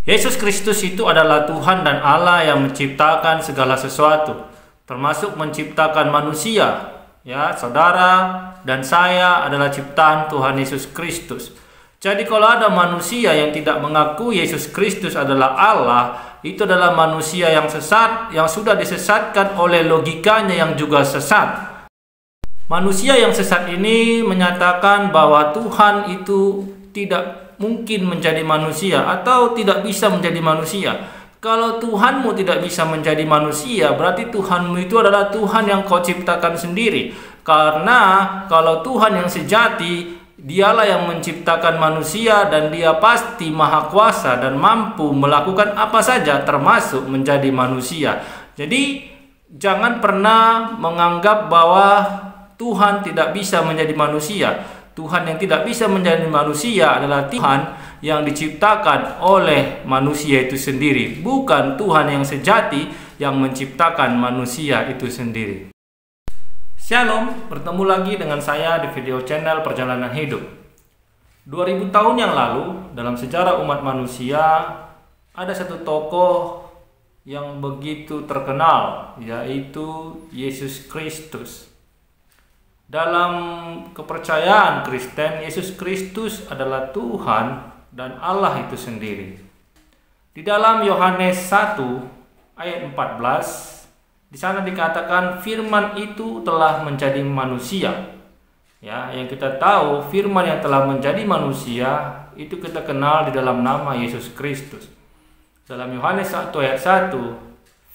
Yesus Kristus itu adalah Tuhan dan Allah yang menciptakan segala sesuatu, termasuk menciptakan manusia. Ya, saudara dan saya adalah ciptaan Tuhan Yesus Kristus. Jadi kalau ada manusia yang tidak mengaku Yesus Kristus adalah Allah, itu adalah manusia yang sesat, yang sudah disesatkan oleh logikanya yang juga sesat. Manusia yang sesat ini menyatakan bahwa Tuhan itu tidak mungkin menjadi manusia atau tidak bisa menjadi manusia. Kalau Tuhanmu tidak bisa menjadi manusia, berarti Tuhanmu itu adalah Tuhan yang kau ciptakan sendiri. Karena kalau Tuhan yang sejati, dialah yang menciptakan manusia dan dia pasti maha kuasa dan mampu melakukan apa saja termasuk menjadi manusia. Jadi jangan pernah menganggap bahwa Tuhan tidak bisa menjadi manusia. Tuhan yang tidak bisa menjadi manusia adalah Tuhan yang diciptakan oleh manusia itu sendiri, bukan Tuhan yang sejati yang menciptakan manusia itu sendiri. Shalom, bertemu lagi dengan saya di video channel Perjalanan Hidup. 2000 tahun yang lalu, dalam sejarah umat manusia, ada satu tokoh yang begitu terkenal, yaitu Yesus Kristus. Dalam kepercayaan Kristen, Yesus Kristus adalah Tuhan dan Allah itu sendiri. Di dalam Yohanes 1 ayat 14, di sana dikatakan firman itu telah menjadi manusia. Ya, yang kita tahu firman yang telah menjadi manusia itu kita kenal di dalam nama Yesus Kristus. Dalam Yohanes 1 ayat 1,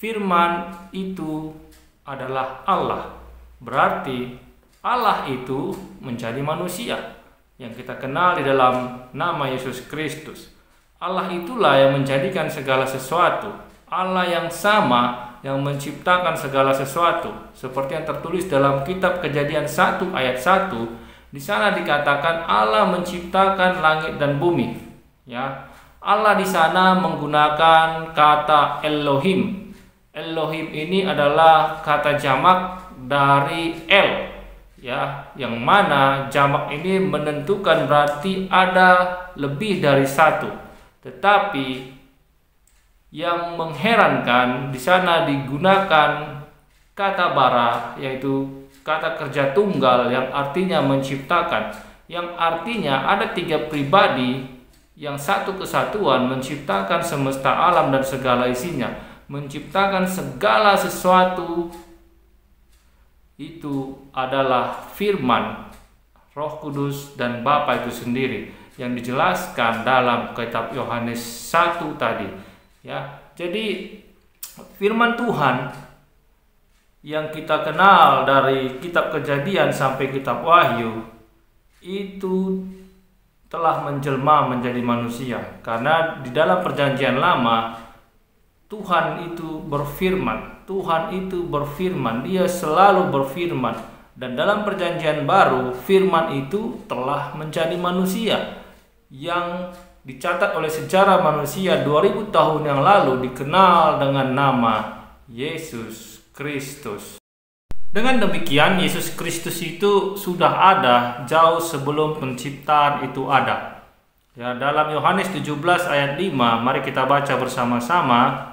firman itu adalah Allah. Berarti Allah itu menjadi manusia yang kita kenal di dalam nama Yesus Kristus. Allah itulah yang menjadikan segala sesuatu. Allah yang sama yang menciptakan segala sesuatu. Seperti yang tertulis dalam kitab Kejadian 1 ayat 1. Di sana dikatakan Allah menciptakan langit dan bumi. Ya, Allah di sana menggunakan kata Elohim. Elohim ini adalah kata jamak dari El. Ya, yang mana jamak ini menentukan berarti ada lebih dari satu. Tetapi yang mengherankan di sana digunakan kata bara, yaitu kata kerja tunggal yang artinya menciptakan, yang artinya ada tiga pribadi yang satu kesatuan menciptakan semesta alam dan segala isinya, menciptakan segala sesuatu. Itu adalah firman Roh Kudus dan Bapa itu sendiri yang dijelaskan dalam kitab Yohanes 1 tadi. Ya, jadi firman Tuhan yang kita kenal dari kitab Kejadian sampai kitab Wahyu itu telah menjelma menjadi manusia. Karena di dalam Perjanjian Lama Tuhan itu berfirman. Tuhan itu berfirman, dia selalu berfirman. Dan dalam Perjanjian Baru, firman itu telah menjadi manusia yang dicatat oleh sejarah manusia 2000 tahun yang lalu dikenal dengan nama Yesus Kristus. Dengan demikian, Yesus Kristus itu sudah ada jauh sebelum penciptaan itu ada. Ya, dalam Yohanes 17 ayat 5, mari kita baca bersama-sama.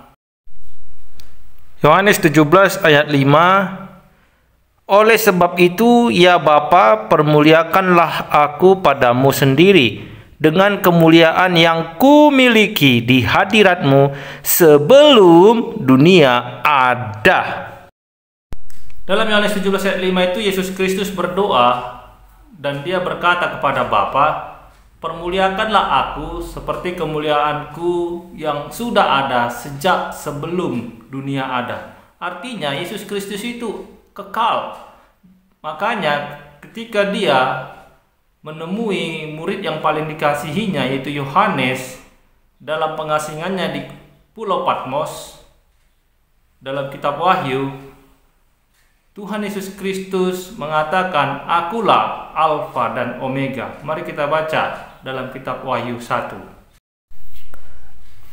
Yohanes 17 ayat 5, oleh sebab itu ya Bapa, permuliakanlah aku padamu sendiri dengan kemuliaan yang kumiliki di hadiratmu sebelum dunia ada. Dalam Yohanes 17 ayat 5 itu Yesus Kristus berdoa dan dia berkata kepada Bapa, permuliakanlah aku seperti kemuliaanku yang sudah ada sejak sebelum dunia ada. Artinya Yesus Kristus itu kekal. Makanya ketika dia menemui murid yang paling dikasihinya yaitu Yohanes dalam pengasingannya di Pulau Patmos, dalam kitab Wahyu, Tuhan Yesus Kristus mengatakan, akulah Alfa dan Omega. Mari kita baca dalam kitab Wahyu 1.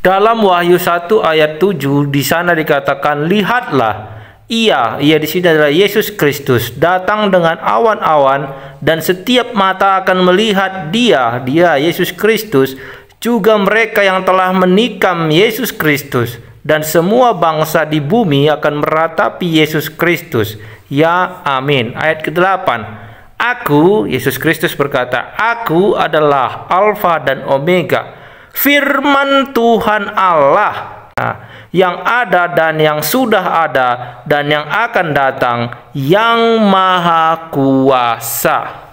Dalam Wahyu 1 ayat 7 di sana dikatakan, lihatlah, ia di sini adalah Yesus Kristus datang dengan awan-awan dan setiap mata akan melihat dia Yesus Kristus juga mereka yang telah menikam Yesus Kristus, dan semua bangsa di bumi akan meratapi Yesus Kristus. Ya, amin. Ayat ke-8. Aku, Yesus Kristus berkata, Aku adalah Alfa dan Omega, firman Tuhan Allah, yang ada dan yang sudah ada dan yang akan datang, yang Maha Kuasa.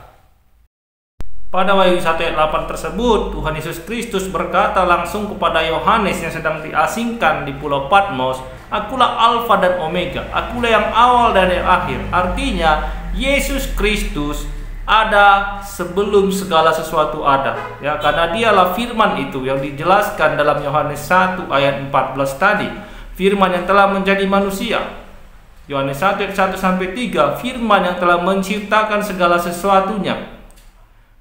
Pada Wahyu 1 ayat 8 tersebut, Tuhan Yesus Kristus berkata langsung kepada Yohanes yang sedang diasingkan di Pulau Patmos, Akulah Alfa dan Omega, akulah yang awal dan yang akhir. Artinya, Yesus Kristus ada sebelum segala sesuatu ada. Ya, karena dialah firman itu yang dijelaskan dalam Yohanes 1 ayat 14 tadi. Firman yang telah menjadi manusia. Yohanes 1 ayat 1 sampai 3, firman yang telah menciptakan segala sesuatunya.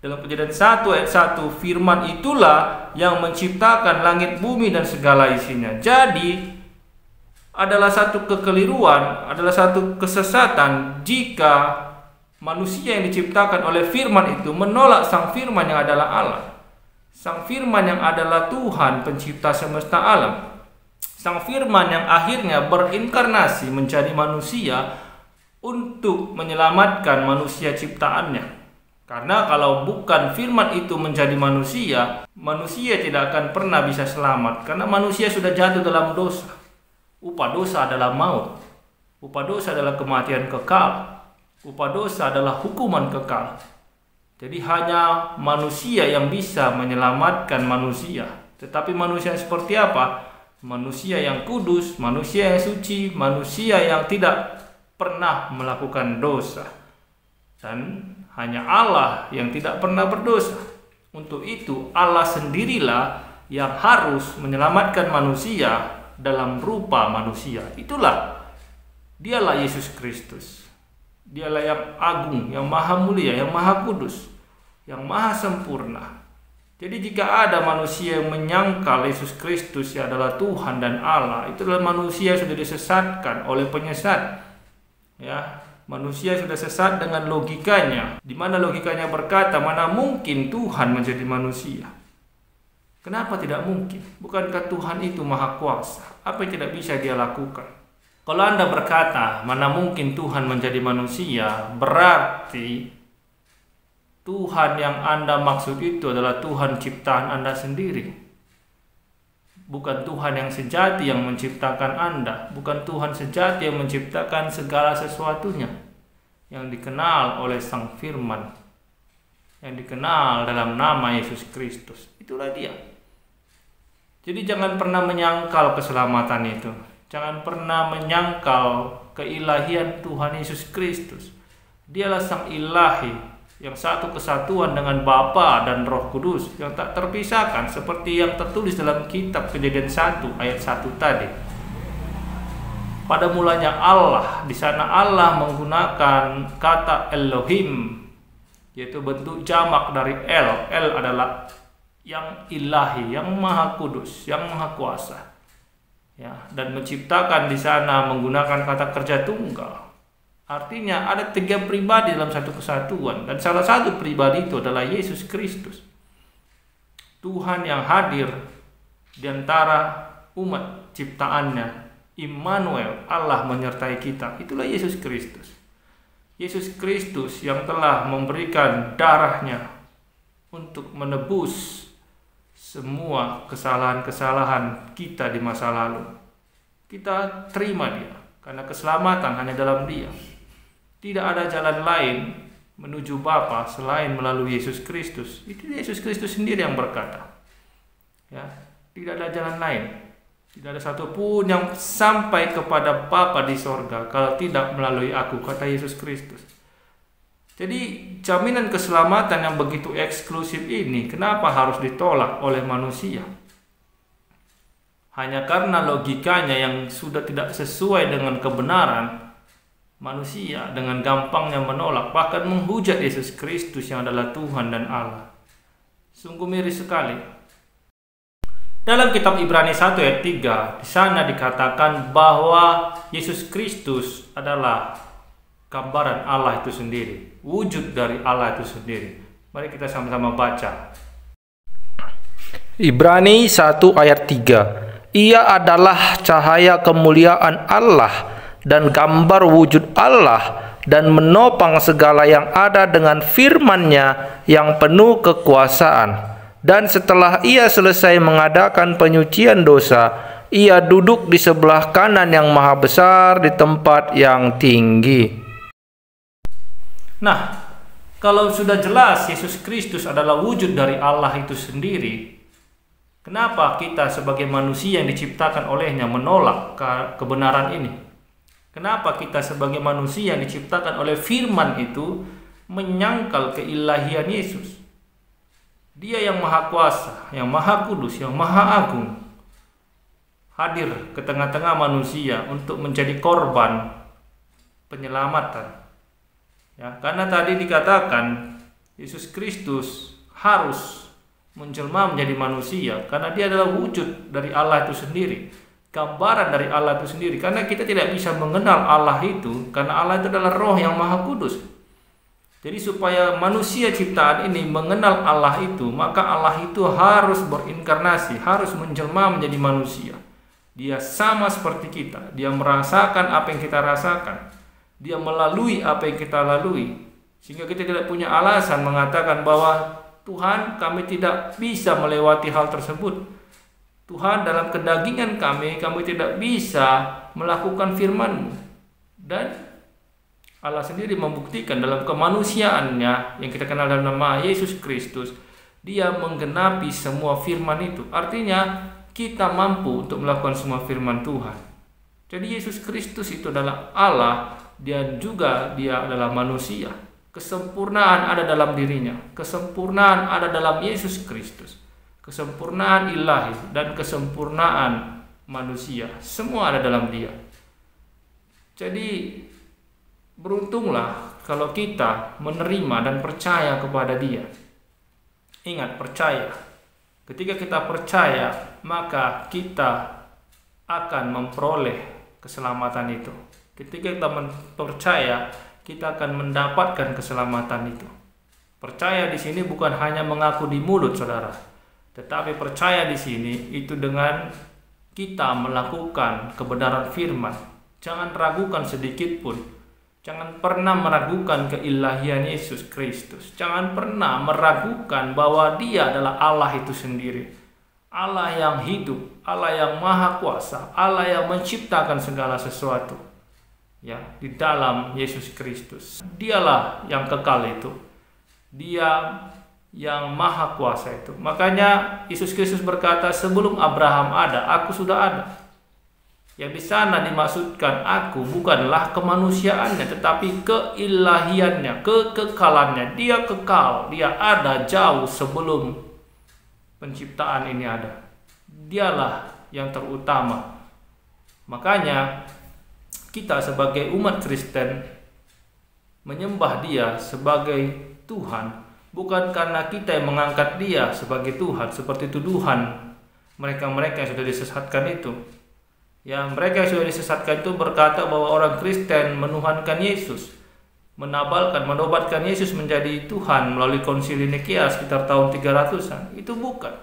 Dalam Kejadian 1 ayat 1, firman itulah yang menciptakan langit, bumi, dan segala isinya. Jadi, adalah satu kekeliruan, adalah satu kesesatan jika manusia yang diciptakan oleh firman itu menolak sang firman yang adalah Allah. Sang firman yang adalah Tuhan pencipta semesta alam. Sang firman yang akhirnya berinkarnasi menjadi manusia untuk menyelamatkan manusia ciptaannya. Karena kalau bukan firman itu menjadi manusia, manusia tidak akan pernah bisa selamat. Karena manusia sudah jatuh dalam dosa. Upah dosa adalah maut. Upah dosa adalah kematian kekal. Upah dosa adalah hukuman kekal. Jadi hanya manusia yang bisa menyelamatkan manusia. Tetapi manusia seperti apa? Manusia yang kudus, manusia yang suci, manusia yang tidak pernah melakukan dosa. Dan hanya Allah yang tidak pernah berdosa. Untuk itu Allah sendirilah yang harus menyelamatkan manusia dalam rupa manusia. Itulah dialah Yesus Kristus. Dialah yang agung, yang maha mulia, yang maha kudus, yang maha sempurna. Jadi jika ada manusia yang menyangkal Yesus Kristus yang adalah Tuhan dan Allah, itu adalah manusia yang sudah disesatkan oleh penyesat. Ya, manusia sudah sesat dengan logikanya, di mana logikanya berkata, mana mungkin Tuhan menjadi manusia? Kenapa tidak mungkin? Bukankah Tuhan itu maha kuasa? Apa yang tidak bisa dia lakukan? Kalau Anda berkata, mana mungkin Tuhan menjadi manusia, berarti Tuhan yang Anda maksud itu adalah Tuhan ciptaan Anda sendiri. Bukan Tuhan yang sejati yang menciptakan Anda. Bukan Tuhan sejati yang menciptakan segala sesuatunya. Yang dikenal oleh Sang Firman. Yang dikenal dalam nama Yesus Kristus. Itulah dia. Jadi jangan pernah menyangkal keselamatan itu. Jangan pernah menyangkal keilahian Tuhan Yesus Kristus. Dialah Sang Ilahi yang satu kesatuan dengan Bapa dan Roh Kudus, yang tak terpisahkan seperti yang tertulis dalam kitab Kejadian 1 ayat 1 tadi. Pada mulanya Allah, di sana Allah menggunakan kata Elohim, yaitu bentuk jamak dari El. El adalah yang ilahi, yang maha kudus, yang maha kuasa. Ya, dan menciptakan di sana menggunakan kata kerja tunggal. Artinya ada 3 pribadi dalam satu kesatuan, dan salah satu pribadi itu adalah Yesus Kristus. Tuhan yang hadir di antara umat ciptaannya, Immanuel, Allah menyertai kita. Itulah Yesus Kristus. Yesus Kristus yang telah memberikan darahnya untuk menebus semua kesalahan-kesalahan kita di masa lalu. Kita terima dia, karena keselamatan hanya dalam dia. Tidak ada jalan lain menuju Bapa selain melalui Yesus Kristus. Itu Yesus Kristus sendiri yang berkata. Ya, tidak ada jalan lain. Tidak ada satupun yang sampai kepada Bapa di sorga kalau tidak melalui aku, kata Yesus Kristus. Jadi jaminan keselamatan yang begitu eksklusif ini kenapa harus ditolak oleh manusia? Hanya karena logikanya yang sudah tidak sesuai dengan kebenaran, manusia dengan gampangnya menolak, bahkan menghujat Yesus Kristus yang adalah Tuhan dan Allah. Sungguh miris sekali. Dalam kitab Ibrani 1 ayat 3, di sana dikatakan bahwa Yesus Kristus adalah gambaran Allah itu sendiri, wujud dari Allah itu sendiri. Mari kita sama-sama baca. Ibrani 1 ayat 3. Ia adalah cahaya kemuliaan Allah dan gambar wujud Allah dan menopang segala yang ada dengan firman-Nya yang penuh kekuasaan. Dan setelah ia selesai mengadakan penyucian dosa, ia duduk di sebelah kanan yang maha besar di tempat yang tinggi. Nah, kalau sudah jelas Yesus Kristus adalah wujud dari Allah itu sendiri, kenapa kita sebagai manusia yang diciptakan olehnya menolak kebenaran ini? Kenapa kita sebagai manusia yang diciptakan oleh firman itu menyangkal keilahian Yesus? Dia yang maha kuasa, yang maha kudus, yang maha agung, hadir ke tengah-tengah manusia untuk menjadi korban penyelamatan. Ya, karena tadi dikatakan Yesus Kristus harus menjelma menjadi manusia karena dia adalah wujud dari Allah itu sendiri, gambaran dari Allah itu sendiri. Karena kita tidak bisa mengenal Allah itu karena Allah itu adalah Roh yang Maha Kudus. Jadi supaya manusia ciptaan ini mengenal Allah itu, maka Allah itu harus berinkarnasi, harus menjelma menjadi manusia. Dia sama seperti kita, dia merasakan apa yang kita rasakan, dia melalui apa yang kita lalui, sehingga kita tidak punya alasan mengatakan bahwa Tuhan, kami tidak bisa melewati hal tersebut. Tuhan, dalam kedagingan kami tidak bisa melakukan firman-Mu. Dan Allah sendiri membuktikan dalam kemanusiaannya yang kita kenal dalam nama Yesus Kristus, dia menggenapi semua firman itu. Artinya kita mampu untuk melakukan semua firman Tuhan. Jadi Yesus Kristus itu adalah Allah dan juga dia adalah manusia. Kesempurnaan ada dalam dirinya, kesempurnaan ada dalam Yesus Kristus, kesempurnaan ilahi dan kesempurnaan manusia, semua ada dalam dia. Jadi beruntunglah kalau kita menerima dan percaya kepada dia. Ingat, percaya. Ketika kita percaya, maka kita akan memperoleh keselamatan itu. Ketika kita percaya, kita akan mendapatkan keselamatan itu. Percaya di sini bukan hanya mengaku di mulut, saudara, tetapi percaya di sini itu dengan kita melakukan kebenaran firman. Jangan ragukan sedikit pun. Jangan pernah meragukan keilahian Yesus Kristus. Jangan pernah meragukan bahwa dia adalah Allah itu sendiri. Allah yang hidup, Allah yang maha kuasa, Allah yang menciptakan segala sesuatu. Ya, di dalam Yesus Kristus. Dialah yang kekal itu. Dia yang maha kuasa itu. Makanya Yesus Kristus berkata, sebelum Abraham ada, aku sudah ada. Yang di sana dimaksudkan aku bukanlah kemanusiaannya, tetapi keilahiannya, kekekalannya. Dia kekal, dia ada jauh sebelum penciptaan ini ada. Dialah yang terutama. Makanya kita sebagai umat Kristen menyembah dia sebagai Tuhan, bukan karena kita yang mengangkat dia sebagai Tuhan, seperti tuduhan mereka-mereka yang sudah disesatkan itu. Ya, mereka yang sudah disesatkan itu berkata bahwa orang Kristen menuhankan Yesus, menobatkan Yesus menjadi Tuhan melalui konsili Nikea sekitar tahun 300-an. Itu bukan.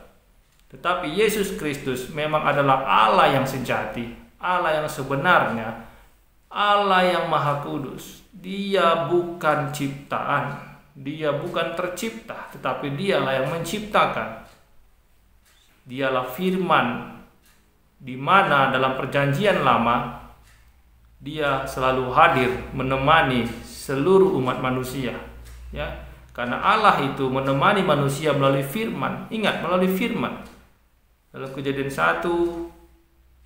Tetapi Yesus Kristus memang adalah Allah yang sejati, Allah yang sebenarnya, Allah yang maha kudus. Dia bukan ciptaan, dia bukan tercipta, tetapi dialah yang menciptakan. Dialah firman, di mana dalam perjanjian lama dia selalu hadir menemani seluruh umat manusia, ya, karena Allah itu menemani manusia melalui firman. Ingat, melalui firman. Dalam Kejadian 1,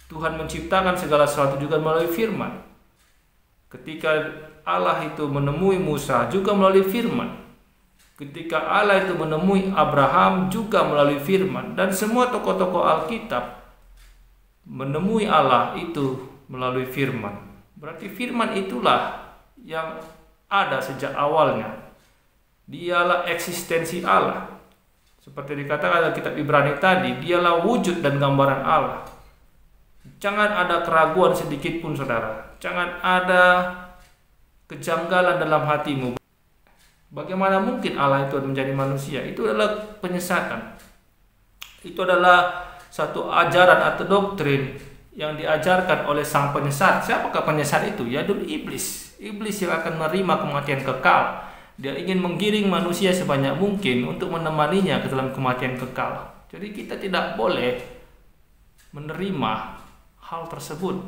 Tuhan menciptakan segala sesuatu juga melalui firman. Ketika Allah itu menemui Musa juga melalui firman. Ketika Allah itu menemui Abraham juga melalui firman. Dan semua tokoh-tokoh Alkitab menemui Allah itu melalui firman. Berarti firman itulah yang ada sejak awalnya. Dialah eksistensi Allah. Seperti dikatakan dalam kitab Ibrani tadi, dialah wujud dan gambaran Allah. Jangan ada keraguan sedikit pun, saudara. Jangan ada kejanggalan dalam hatimu. Bagaimana mungkin Allah itu menjadi manusia? Itu adalah penyesatan. Itu adalah satu ajaran atau doktrin yang diajarkan oleh sang penyesat. Siapakah penyesat itu? Ya dulu iblis. Iblis yang akan menerima kematian kekal. Dia ingin menggiring manusia sebanyak mungkin untuk menemaninya ke dalam kematian kekal. Jadi kita tidak boleh menerima hal tersebut.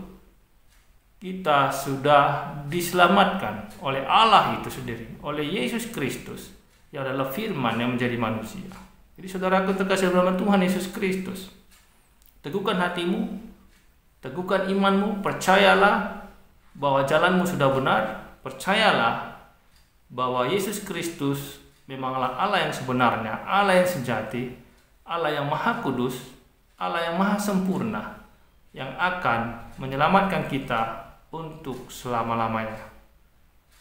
Kita sudah diselamatkan oleh Allah itu sendiri, oleh Yesus Kristus yang adalah firman yang menjadi manusia. Jadi saudaraku terkasih dalam Tuhan Yesus Kristus, teguhkan hatimu, teguhkan imanmu, percayalah bahwa jalanmu sudah benar, percayalah bahwa Yesus Kristus memanglah Allah yang sebenarnya, Allah yang sejati, Allah yang maha kudus, Allah yang maha sempurna, yang akan menyelamatkan kita untuk selama-lamanya.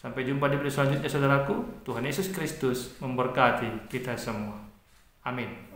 Sampai jumpa di video selanjutnya saudaraku. Tuhan Yesus Kristus memberkati kita semua. Amin.